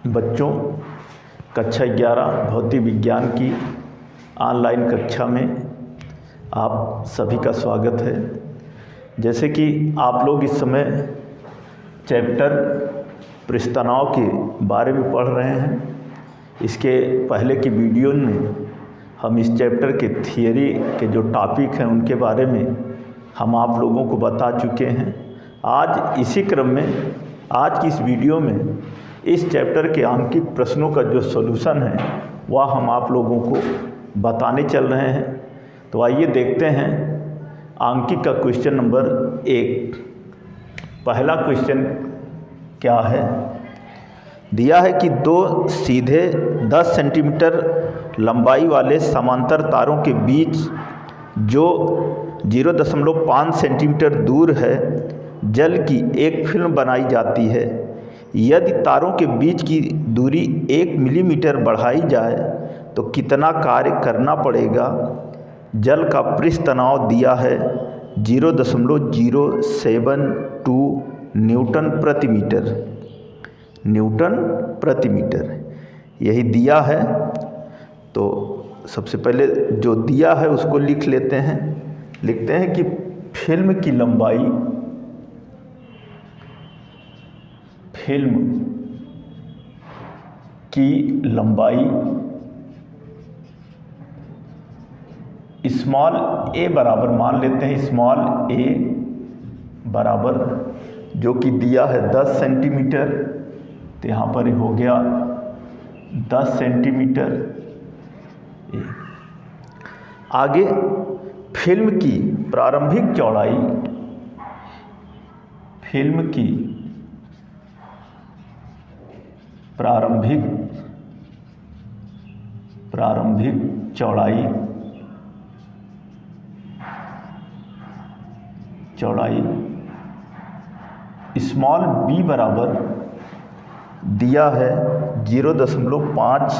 बच्चों, कक्षा 11 भौतिक विज्ञान की ऑनलाइन कक्षा में आप सभी का स्वागत है। जैसे कि आप लोग इस समय चैप्टर पृष्ठतनाव के बारे में पढ़ रहे हैं। इसके पहले की वीडियो में हम इस चैप्टर के थियरी के जो टॉपिक हैं उनके बारे में हम आप लोगों को बता चुके हैं। आज इसी क्रम में आज की इस वीडियो में इस चैप्टर के अंकित प्रश्नों का जो सॉल्यूशन है वह हम आप लोगों को बताने चल रहे हैं। तो आइए देखते हैं अंकित का क्वेश्चन नंबर 1। पहला क्वेश्चन क्या है? दिया है कि दो सीधे 10 सेंटीमीटर लंबाई वाले समांतर तारों के बीच जो 0.5 सेंटीमीटर दूर है जल की एक फिल्म बनाई जाती है। यदि तारों के बीच की दूरी 1 मिलीमीटर बढ़ाई जाए तो कितना कार्य करना पड़ेगा? जल का पृष्ठ तनाव दिया है 0.072 न्यूटन प्रति मीटर। न्यूटन प्रति मीटर यही दिया है। तो सबसे पहले जो दिया है उसको लिख लेते हैं। लिखते हैं कि फिल्म की लंबाई स्मॉल ए बराबर मान लेते हैं, स्मॉल ए बराबर जो कि दिया है 10 सेंटीमीटर। तो यहाँ पर हो गया 10 सेंटीमीटर। आगे फिल्म की प्रारंभिक चौड़ाई, फिल्म की प्रारंभिक चौड़ाई स्मॉल बी बराबर दिया है 0.5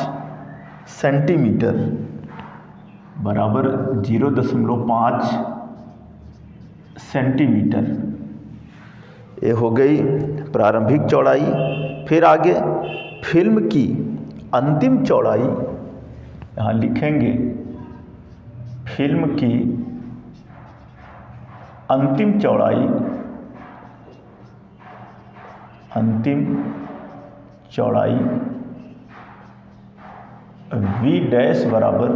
सेंटीमीटर बराबर 0.5 सेंटीमीटर। ये हो गई प्रारंभिक चौड़ाई। फिर आगे फिल्म की अंतिम चौड़ाई, यहाँ लिखेंगे फिल्म की अंतिम चौड़ाई बी डैश बराबर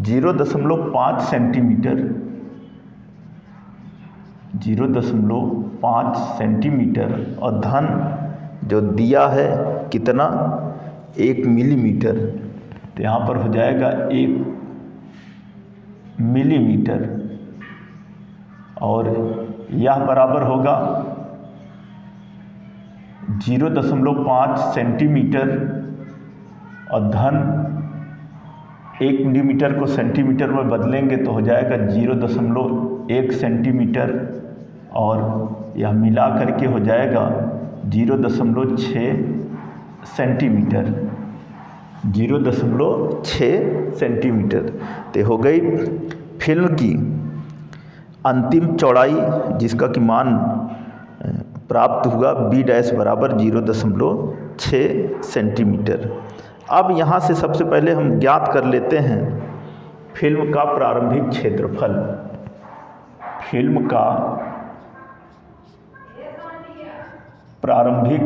0.5 सेंटीमीटर, 0.5 सेंटीमीटर और धन जो दिया है कितना 1 मिलीमीटर। तो यहाँ पर हो जाएगा 1 मिलीमीटर और यह बराबर होगा 0.5 सेंटीमीटर और धन 1 मिलीमीटर को सेंटीमीटर में बदलेंगे तो हो जाएगा 0.1 सेंटीमीटर और यह मिला करके हो जाएगा 0.6 सेंटीमीटर, 0.6 सेंटीमीटर। तो हो गई फिल्म की अंतिम चौड़ाई जिसका कि मान प्राप्त हुआ बी डैश बराबर 0.6 सेंटीमीटर। अब यहाँ से सबसे पहले हम ज्ञात कर लेते हैं फिल्म का प्रारंभिक क्षेत्रफल। फिल्म का प्रारंभिक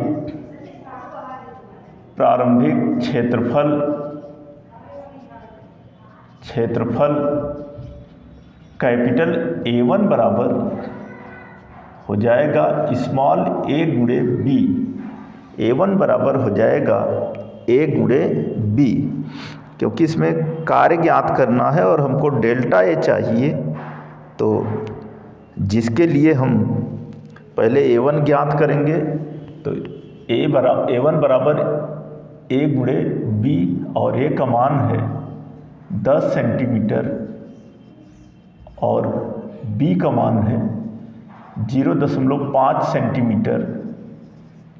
क्षेत्रफल कैपिटल A1 बराबर हो जाएगा स्मॉल a गुणे बी। A1 बराबर हो जाएगा a गुणे बी, क्योंकि इसमें कार्य ज्ञात करना है और हमको डेल्टा ए चाहिए। तो जिसके लिए हम पहले A1 ज्ञात करेंगे। तो A1 बराबर a गुणे बी और a का मान है 10 सेंटीमीटर और b का मान है 0.5 सेंटीमीटर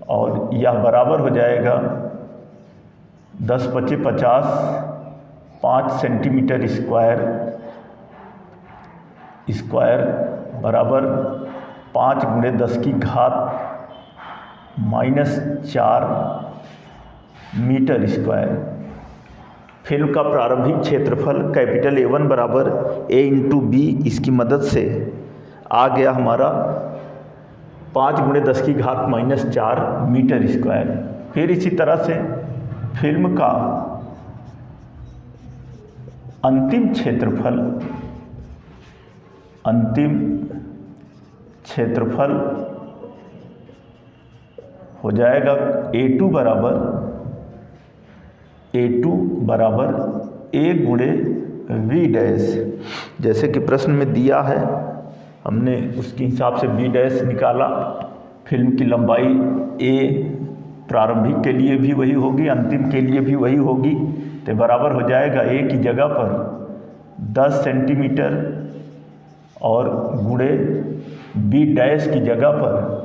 और यह बराबर हो जाएगा 10 × 50 5 सेंटीमीटर स्क्वायर बराबर 5 × 10 की घात -4 मीटर स्क्वायर। फिल्म का प्रारंभिक क्षेत्रफल कैपिटल A1 बराबर A इंटू बी, इसकी मदद से आ गया हमारा 5 × 10⁻⁻4 मीटर स्क्वायर। फिर इसी तरह से फिल्म का अंतिम क्षेत्रफल हो जाएगा A2 बराबर A × V डैश। जैसे कि प्रश्न में दिया है, हमने उसके हिसाब से V डैश निकाला। फिल्म की लंबाई A प्रारंभिक के लिए भी वही होगी, अंतिम के लिए भी वही होगी, तो बराबर हो जाएगा A की जगह पर 10 सेंटीमीटर और गुणे B डैश की जगह पर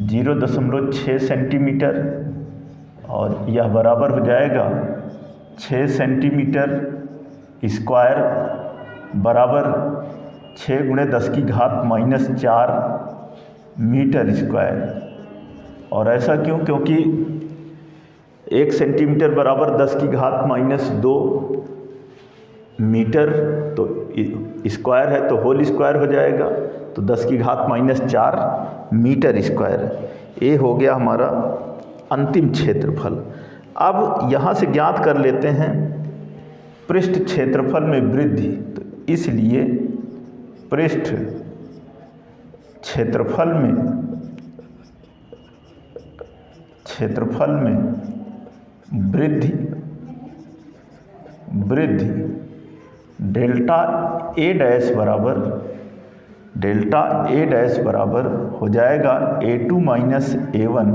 0.6 सेंटीमीटर, और यह बराबर हो जाएगा 6 सेंटीमीटर स्क्वायर बराबर 6 × 10⁻⁻4 मीटर स्क्वायर। और ऐसा क्यों? क्योंकि 1 सेंटीमीटर बराबर 10⁻⁻2 मीटर, तो स्क्वायर है तो होल स्क्वायर हो जाएगा, तो 10⁻⁻4 मीटर स्क्वायर। ये हो गया हमारा अंतिम क्षेत्रफल। अब यहाँ से ज्ञात कर लेते हैं पृष्ठ क्षेत्रफल में वृद्धि। तो इसलिए पृष्ठ क्षेत्रफल में वृद्धि डेल्टा A डैश बराबर हो जाएगा A2 - A1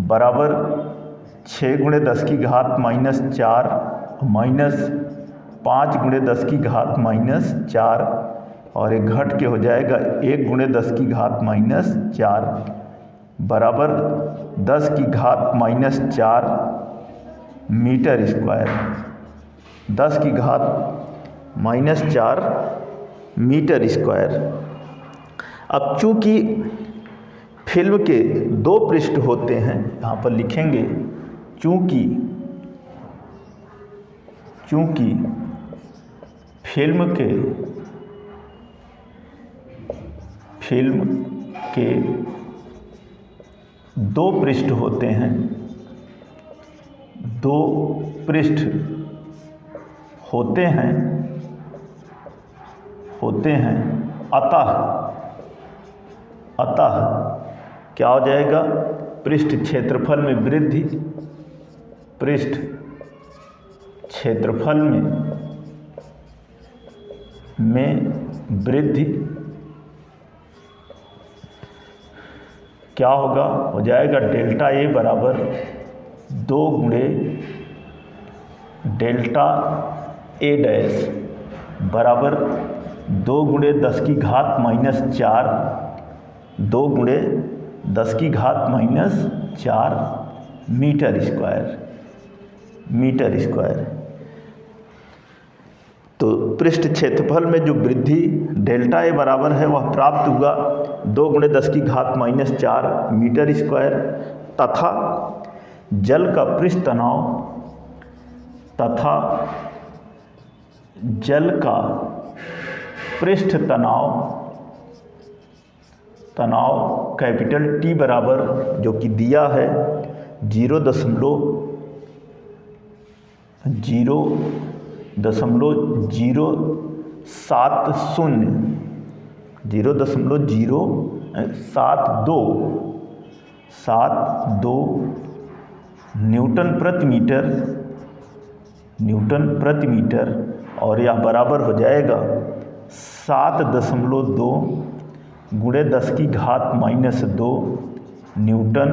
बराबर 6 × 10⁻⁻4 माइनस 5 × 10⁻⁻4, और एक घट के हो जाएगा 1 × 10⁻⁻4 बराबर 10⁻⁻4 मीटर स्क्वायर। 10⁻⁻4 metre square. अब चूंकि फिल्म के 2 पृष्ठ होते हैं, यहाँ पर लिखेंगे चूंकि फिल्म के 2 पृष्ठ होते हैं, 2 पृष्ठ होते हैं, अतः क्या हो जाएगा? पृष्ठ क्षेत्रफल में वृद्धि, क्या होगा? हो जाएगा डेल्टा A बराबर 2 × डेल्टा A डैश बराबर 2 × 10⁻⁻4 मीटर स्क्वायर। तो पृष्ठ क्षेत्रफल में जो वृद्धि डेल्टा A बराबर है वह प्राप्त हुआ 2 × 10⁻⁻4 मीटर स्क्वायर, तथा जल का पृष्ठ तनाव कैपिटल T बराबर, जो कि दिया है 0.072 न्यूटन प्रति मीटर, और यह बराबर हो जाएगा 7.2 × 10⁻⁻2 न्यूटन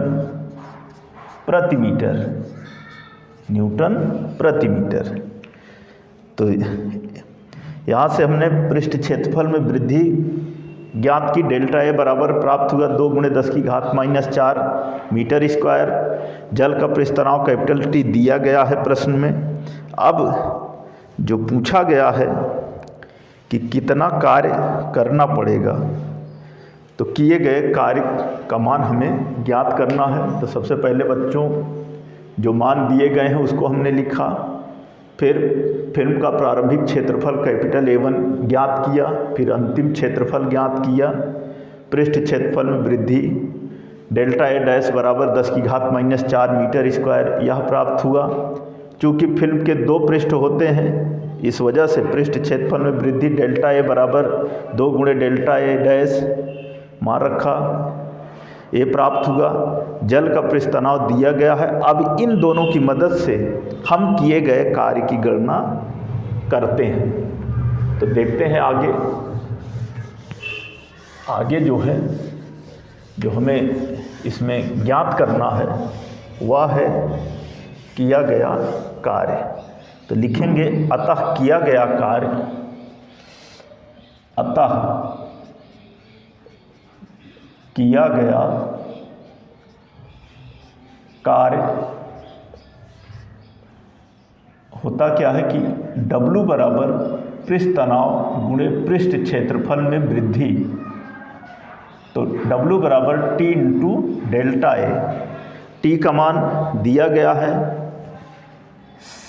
प्रति मीटर। तो यहाँ से हमने पृष्ठ क्षेत्रफल में वृद्धि ज्ञात की। डेल्टा A बराबर प्राप्त हुआ 2 × 10⁻⁻4 मीटर स्क्वायर। जल का पृष्ठ तनाव कैपिटल T दिया गया है प्रश्न में। अब जो पूछा गया है कि कितना कार्य करना पड़ेगा, तो किए गए कार्य का मान हमें ज्ञात करना है। तो सबसे पहले बच्चों जो मान दिए गए हैं उसको हमने लिखा, फिर फिल्म का प्रारंभिक क्षेत्रफल कैपिटल A1 ज्ञात किया, फिर अंतिम क्षेत्रफल ज्ञात किया, पृष्ठ क्षेत्रफल में वृद्धि डेल्टा ए डैश बराबर 10⁻⁻⁴ मीटर स्क्वायर यह प्राप्त हुआ। चूँकि फिल्म के 2 पृष्ठ होते हैं इस वजह से पृष्ठ क्षेत्रफल में वृद्धि डेल्टा ए बराबर 2 गुणे डेल्टा ए डैश मान रखा, ये प्राप्त हुआ। जल का पृष्ठ तनाव दिया गया है। अब इन दोनों की मदद से हम किए गए कार्य की गणना करते हैं। तो देखते हैं आगे जो है जो हमें इसमें ज्ञात करना है वह है किया गया कार्य। तो लिखेंगे अतः किया गया कार्य, अतः किया गया कार्य होता क्या है कि W बराबर पृष्ठ तनाव गुणे पृष्ठ क्षेत्रफल में वृद्धि। तो W बराबर T इंटू डेल्टा ए, T का मान दिया गया है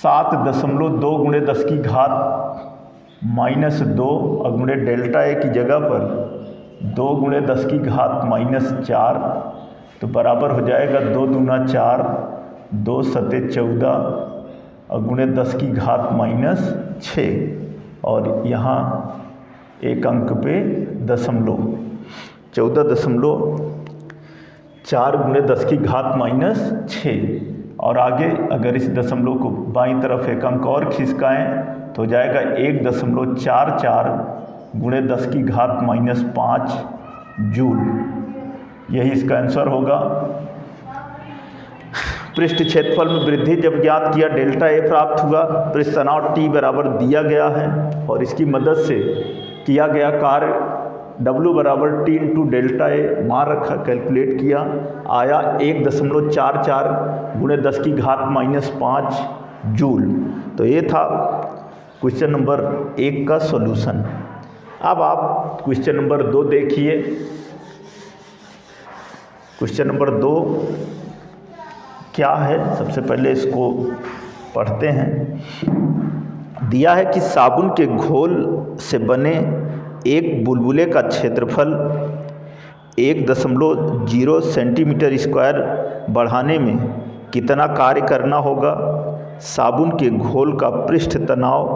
7.2 गुणे 10⁻⁻2 और गुणे डेल्टा ए की जगह पर 2 गुणे 10⁻⁻4 तो बराबर हो जाएगा 2 दूना 4, 2 सते 14 और गुणे 10⁻⁻6 और यहाँ एक अंक पे दशमलव 14.4 गुणे 10⁻⁻6 और आगे अगर इस दशमलव को बाईं तरफ एक अंक और खिसकाएँ तो हो जाएगा 1.44 गुणे 10⁻⁻5 जूल। यही इसका आंसर होगा। पृष्ठ क्षेत्रफल में वृद्धि जब ज्ञात किया डेल्टा ए प्राप्त हुआ, पृष्ठ तनाव T बराबर दिया गया है और इसकी मदद से किया गया कार्य W बराबर T इंटू डेल्टा ए मान रखा, कैलकुलेट किया, आया 1.44 गुणे 10⁻⁻5 जूल। तो ये था क्वेश्चन नंबर 1 का सॉल्यूशन। अब आप क्वेश्चन नंबर 2 देखिए। क्वेश्चन नंबर 2 क्या है, सबसे पहले इसको पढ़ते हैं। दिया है कि साबुन के घोल से बने एक बुलबुले का क्षेत्रफल 1.0 सेंटीमीटर स्क्वायर बढ़ाने में कितना कार्य करना होगा। साबुन के घोल का पृष्ठ तनाव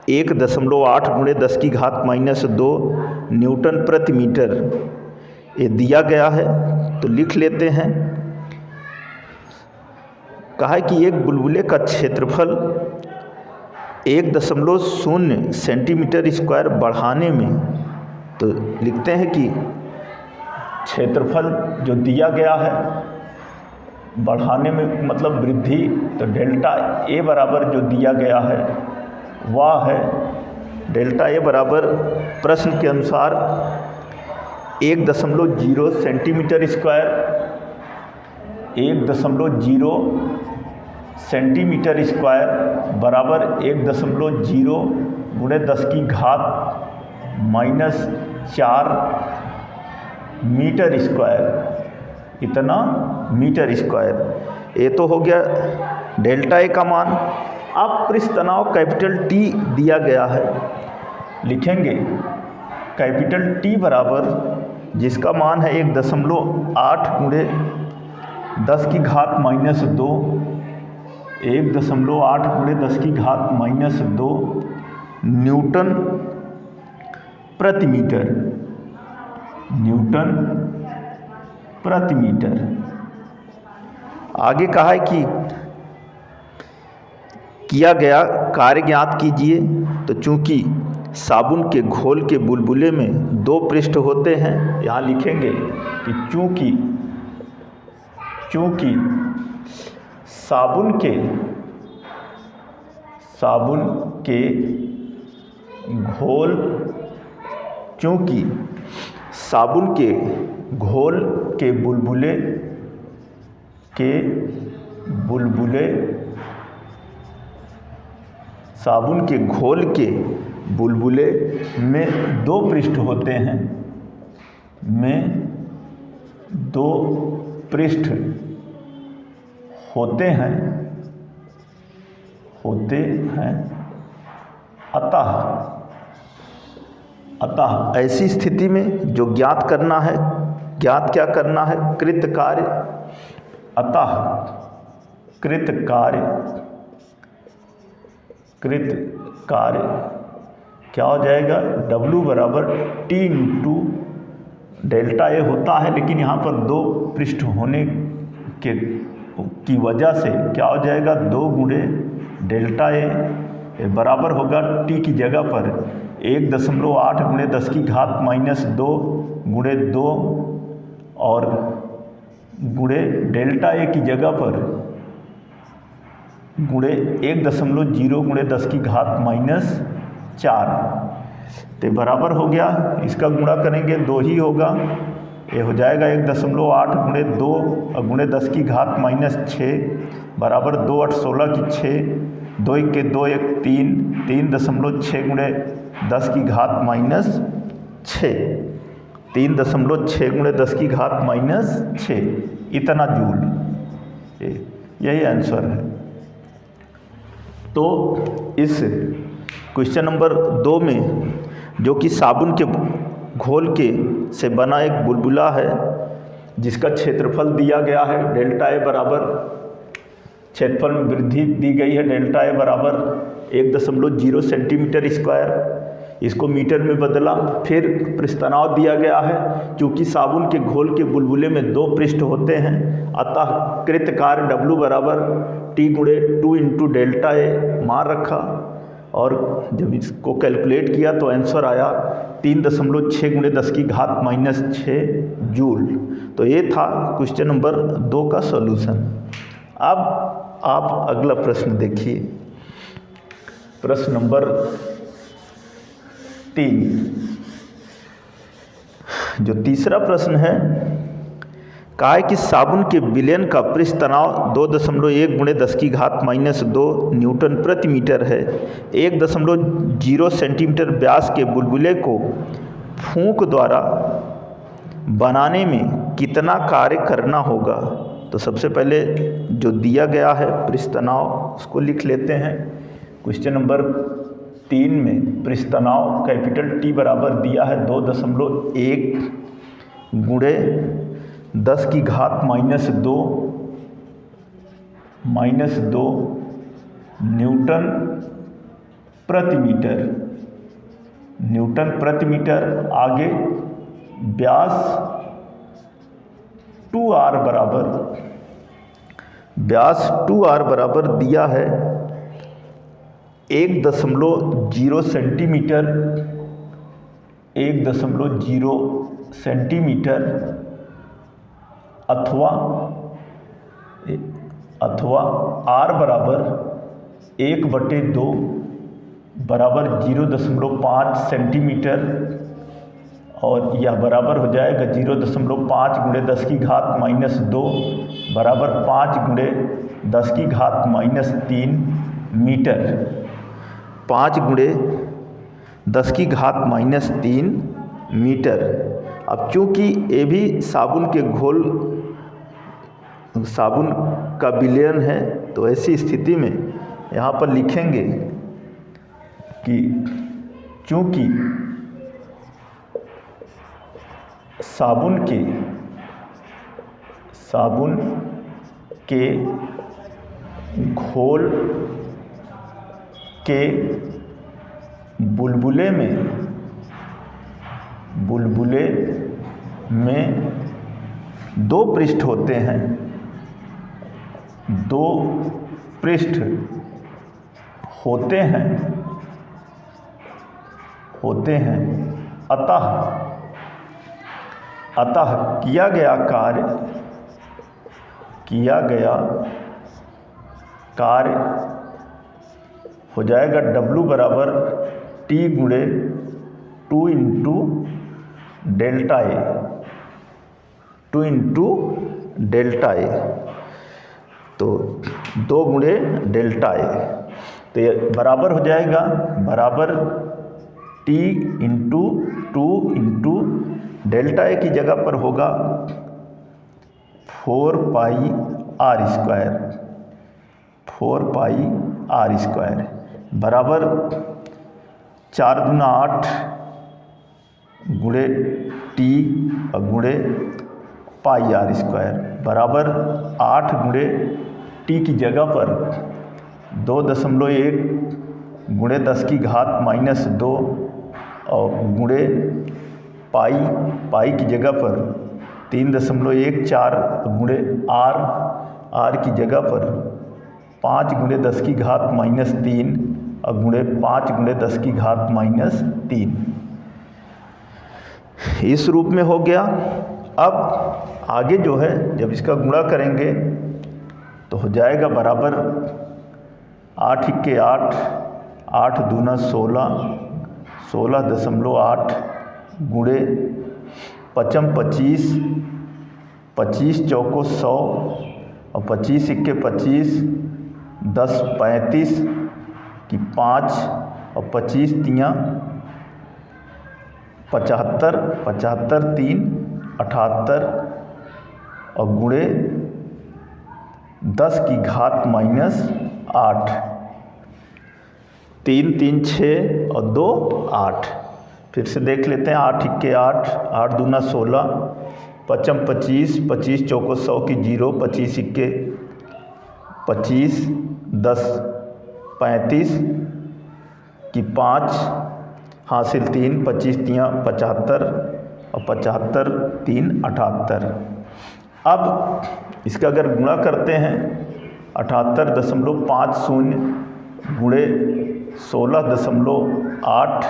1.8 गुणे 10⁻⁻2 न्यूटन प्रति मीटर ये दिया गया है। तो लिख लेते हैं। कहा है कि एक बुलबुले का क्षेत्रफल 1.0 सेंटीमीटर स्क्वायर बढ़ाने में, तो लिखते हैं कि क्षेत्रफल जो दिया गया है बढ़ाने में मतलब वृद्धि, तो डेल्टा ए बराबर जो दिया गया है वह है डेल्टा ए बराबर प्रश्न के अनुसार 1.0 सेंटीमीटर स्क्वायर, 1.0 सेंटीमीटर स्क्वायर बराबर 1.0 गुणे 10⁻⁻4 मीटर स्क्वायर, इतना मीटर स्क्वायर। ये तो हो गया डेल्टा ए का मान। अब पृष्ठ तनाव कैपिटल T दिया गया है, लिखेंगे कैपिटल T बराबर जिसका मान है 1.8 गुणे 10⁻⁻2, 1.8 गुणे 10⁻⁻2 न्यूटन प्रति मीटर, न्यूटन प्रति मीटर। आगे कहा है कि किया गया कार्य ज्ञात कीजिए। तो चूंकि साबुन के घोल के बुलबुले में 2 पृष्ठ होते हैं, यहाँ लिखेंगे कि चूंकि साबुन के घोल, चूंकि साबुन के घोल के बुलबुले साबुन के घोल के बुलबुले में 2 पृष्ठ होते हैं, में दो पृष्ठ होते हैं अतः ऐसी स्थिति में जो ज्ञात क्या करना है, कृत कार्य। अतः कृत कार्य क्या हो जाएगा, W बराबर T इंटू डेल्टा ए होता है, लेकिन यहाँ पर दो पृष्ठ होने की वजह से क्या हो जाएगा, 2 गुणे डेल्टा ए बराबर होगा T की जगह पर 1.8 गुणे 10 की घात माइनस 2 गुणे 2 और गुणे डेल्टा ए की जगह पर गुणे 1.0 गुणे 10 की घात माइनस 4 तो बराबर हो गया। इसका गुणा करेंगे 2 ही होगा, ये हो जाएगा 1.8 गुणे 2 और गुणे 10 की घात माइनस 6 बराबर 2 8 16 की 6, 2 1 के 2 1 3, 3.6 गुणे 10 की घात माइनस 6, 3.6 गुणे 10 की घात माइनस 6 इतना जूल, यही आंसर है। तो इस क्वेश्चन नंबर 2 में जो कि साबुन के घोल के से बना एक बुलबुला है जिसका क्षेत्रफल दिया गया है डेल्टा ए बराबर, क्षेत्रफल में वृद्धि दी गई है डेल्टा ए बराबर 1.0 सेंटीमीटर स्क्वायर, इसको मीटर में बदला। फिर पृष्ठतनाव दिया गया है, क्योंकि साबुन के घोल के बुलबुले में 2 पृष्ठ होते हैं अतः कृत कार्य W बराबर T गुणे 2 इंटू डेल्टा ए मान रखा और जब इसको कैलकुलेट किया तो आंसर आया 3.6 गुणे 10 की घात माइनस 6 जूल। तो ये था क्वेश्चन नंबर 2 का सॉल्यूशन। अब आप अगला प्रश्न देखिए, प्रश्न नंबर 3। जो तीसरा प्रश्न है, कहा है कि साबुन के विलयन का पृष्ठ तनाव 2.1 गुणे 10 की घात माइनस 2 न्यूटन प्रति मीटर है। 1.0 सेंटीमीटर व्यास के बुलबुले को फूंक द्वारा बनाने में कितना कार्य करना होगा। तो सबसे पहले जो दिया गया है पृष्ठ तनाव उसको लिख लेते हैं। क्वेश्चन नंबर 3 में पृष्ठ तनाव कैपिटल T बराबर दिया है 2.1 गुणे 10 की घात माइनस 2 न्यूटन प्रति मीटर। आगे व्यास 2r बराबर दिया है 1.0 सेंटीमीटर, 1.0 सेंटीमीटर अथवा r बराबर 1/2 बराबर 0.5 सेंटीमीटर और यह बराबर हो जाएगा 0.5 गुणे 10 की घात माइनस 2 बराबर 5 गुणे 10 की घात माइनस 3 मीटर। 5 गुणे 10 की घात माइनस 3 मीटर। अब चूँकि ये भी साबुन का विलयन है, तो ऐसी स्थिति में यहाँ पर लिखेंगे कि चूँकि साबुन के घोल के बुलबुले में 2 पृष्ठ होते हैं, 2 पृष्ठ होते हैं अतः किया गया कार्य हो जाएगा W बराबर T गुणे 2 इंटू डेल्टा ए, तो 2 गुणे डेल्टा ए, तो ये बराबर हो जाएगा बराबर T into 2 into delta A की जगह पर होगा 4 pi r square, 4 pi r square बराबर 4 दूना 8 गुणे टी और गुणे पाई आर स्क्वायर बराबर 8 गुणे टी की जगह पर 2.1 गुणे 10 की घात -2 और गुणे पाई की जगह पर 3.14 गुणे आर की जगह पर 5 गुणे 10 की घात -3 और गुणे 5 गुणे 10 की घात -3 इस रूप में हो गया। अब आगे जो है जब इसका गुणा करेंगे तो हो जाएगा बराबर 8 × 8, 8 दूना 16, 16.8 गुणे 5 25, 25 चौको 100 और 25 × 25, 10 35 की 5 और 25 तियाँ 75, 75 3 78 और गुणे 10 की घात -8, 3 3 6 और 2 8। फिर से देख लेते हैं 8 × 8, 8 दूना 16, 5 25, 25 चौको 100 की 0, 25 × 25, 10 35 की 5 हासिल 3, 25 तियाँ 75 और 75 3 78। अब इसका अगर गुणा करते हैं 78.50 गुणे 16.8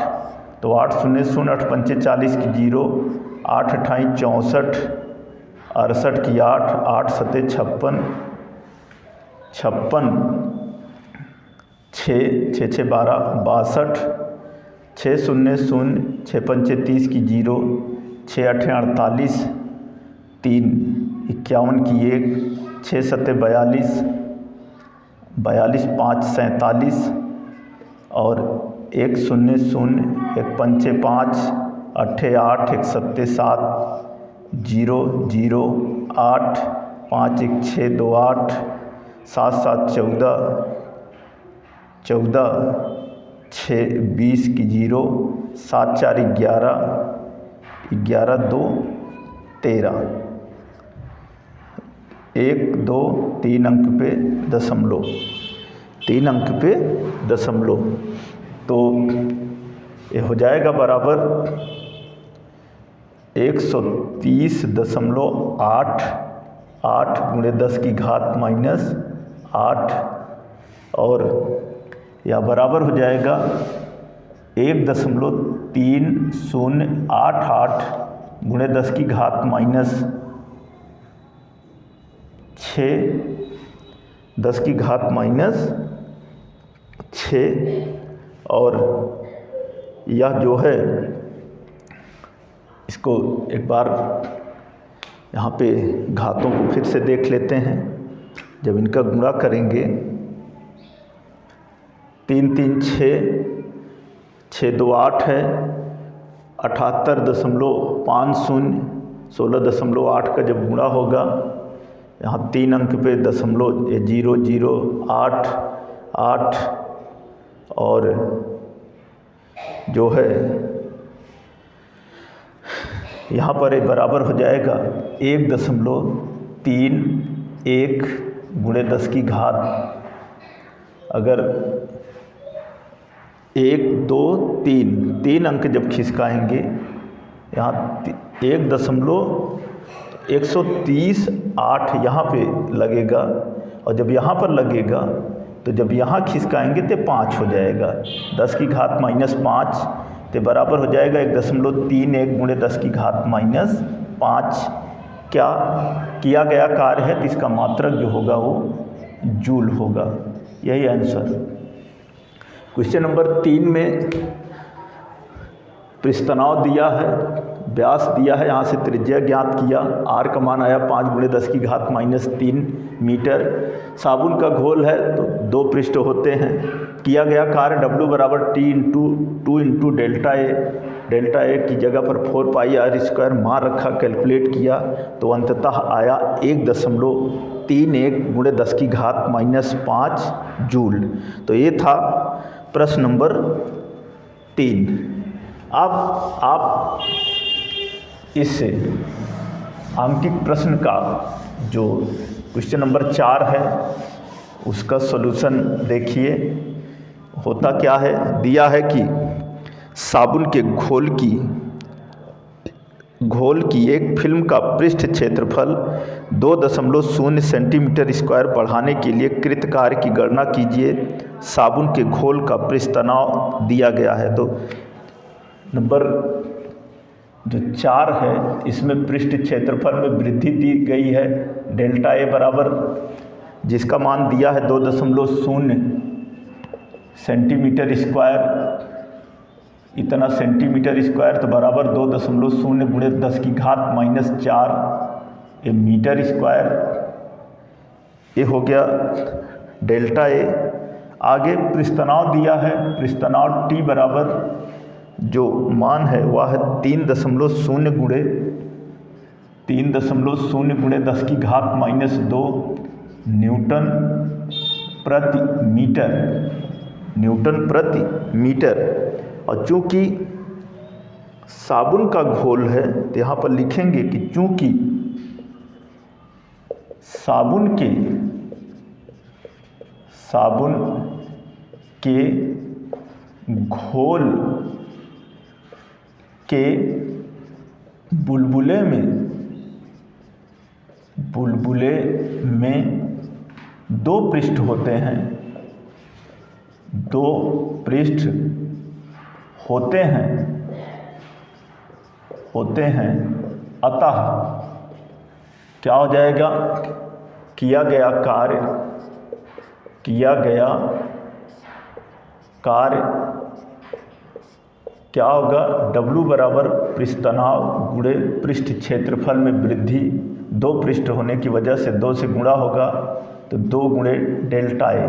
तो 8 0 0 8 पंचे 40 की 0, 8 अट्ठाई 64, 68 की 8, 8 सते 56, 56 6 6 6 12 62, 6 0 0 6 पंचे 30 की 0, 6 8 48, 3 51 की 1, 6 सते 42, 42 5 47 और 1 0 0 1 पंचे 5, 8 8 1 सत्ते 7, 0 0 8 5 1 6 2 8, 7 7 14, 14 6 20 की 0, 7 4 11, 11 2 13, 1 2 3 अंक पे दशमलव, 3 अंक पे दशमलव, तो ये हो जाएगा बराबर 130.88 गुणे 10 की घात -8 और या बराबर हो जाएगा 1.3088 गुणे 10 की घात -6, 10 की घात -6 और यह जो है इसको एक बार यहाँ पे घातों को फिर से देख लेते हैं। जब इनका गुणा करेंगे 3 3 6, 6 2 8 है, 78.50, 16.8 का जब गुणा होगा यहाँ 3 अंक पे दशमलव 0 0 8 8 और जो है यहाँ पर एक बराबर हो जाएगा 1.31 गुणे 10 की घात, अगर 1 2 3 अंक जब खिसकाएंगे यहाँ 1.130 यहाँ पे लगेगा और जब यहाँ पर लगेगा तो जब यहाँ खिसकाएंगे तो 5 हो जाएगा, 10 की घात -5 तो बराबर हो जाएगा 1.31 गुणे 10 की घात -5। क्या किया गया कार्य है तो इसका मात्रक जो होगा वो जूल होगा। यही आंसर। क्वेश्चन नंबर 3 में पृष्ठतनाव दिया है, व्यास दिया है, यहाँ से त्रिज्या ज्ञात किया, आर का मान आया 5 गुणे 10 की घात -3 मीटर। साबुन का घोल है तो 2 पृष्ठ होते हैं। किया गया कार्य W बराबर T × 2 × delta A delta A की जगह पर 4πr² मान रखा, कैलकुलेट किया तो अंततः आया 1.31 × 10⁻⁻5 जूल। तो ये था प्रश्न नंबर 3। अब आप इससे आंकिक प्रश्न का जो क्वेश्चन नंबर 4 है उसका सॉल्यूशन देखिए। होता क्या है, दिया है कि साबुन के घोल की एक फिल्म का पृष्ठ क्षेत्रफल 2.0 सेंटीमीटर स्क्वायर बढ़ाने के लिए कृत कार्य की गणना कीजिए। साबुन के घोल का पृष्ठ तनाव दिया गया है। तो नंबर जो 4 है इसमें पृष्ठ क्षेत्रफल में वृद्धि दी गई है, डेल्टा ए बराबर जिसका मान दिया है 2.0 सेंटीमीटर स्क्वायर, इतना सेंटीमीटर स्क्वायर तो बराबर 2.0 × 10⁻⁻4 मीटर स्क्वायर। ये हो गया डेल्टा ए। आगे पृष्ठतनाव दिया है, पृष्ठतनाव टी बराबर जो मान है वह है 3.0 × 10⁻2 न्यूटन प्रति मीटर। और चूँकि साबुन का घोल है तो यहाँ पर लिखेंगे कि चूँकि साबुन के घोल के बुलबुले में 2 पृष्ठ होते हैं, 2 पृष्ठ होते हैं, अतः क्या हो जाएगा, किया गया कार्य क्या होगा, W बराबर पृष्ठतनाव गुणे पृष्ठ क्षेत्रफल में वृद्धि, 2 पृष्ठ होने की वजह से 2 से गुणा होगा तो 2 × डेल्टा ए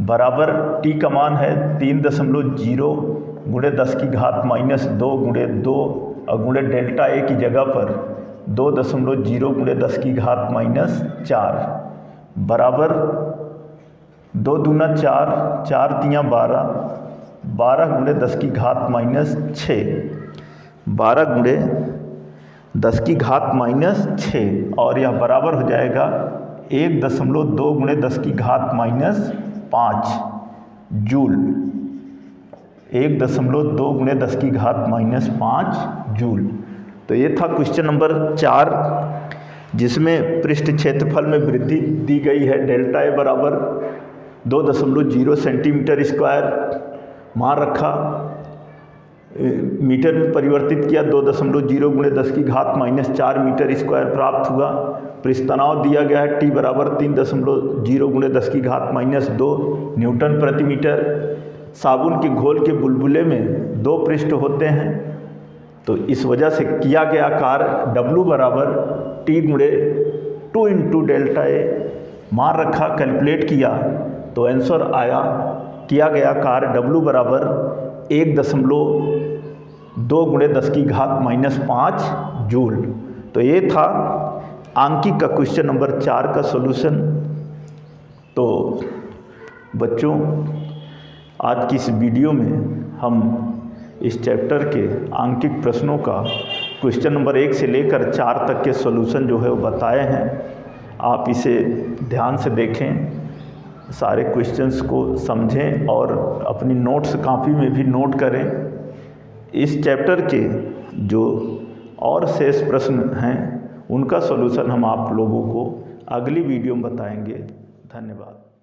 बराबर टी का मान है 3.0 × 10⁻2 × 2 और गुणे डेल्टा ए की जगह पर 2.0 × 10⁻4 बराबर 2 दूना 4, 4 तियाँ 12, 12 × 10⁻6, 12 × 10⁻6 और यह बराबर हो जाएगा 1.2 × 10⁻5 जूल, 1.2 × 10⁻5 जूल। तो ये था क्वेश्चन नंबर 4 जिसमें पृष्ठ क्षेत्रफल में वृद्धि दी गई है, डेल्टा ए बराबर 2.0 सेंटीमीटर स्क्वायर मान रखा, मीटर में परिवर्तित किया 2.0 × 10⁻4 मीटर स्क्वायर प्राप्त हुआ। पृष्ठतनाव दिया गया है टी बराबर 3.0 × 10⁻2 न्यूटन प्रति मीटर। साबुन के घोल के बुलबुले में 2 पृष्ठ होते हैं, तो इस वजह से किया गया कार्य W बराबर T × 2 × डेल्टा ए मान रखा, कैलकुलेट किया तो आंसर आया, किया गया कार्य W बराबर 1.2 × 10⁻5 जूल। तो ये था आंकिक का क्वेश्चन नंबर 4 का सॉल्यूशन। तो बच्चों आज की इस वीडियो में हम इस चैप्टर के आंकिक प्रश्नों का क्वेश्चन नंबर 1 से लेकर 4 तक के सॉल्यूशन जो है वो बताए हैं। आप इसे ध्यान से देखें, सारे क्वेश्चंस को समझें और अपनी नोट्स कॉपी में भी नोट करें। इस चैप्टर के जो और शेष प्रश्न हैं उनका सॉल्यूशन हम आप लोगों को अगली वीडियो में बताएंगे। धन्यवाद।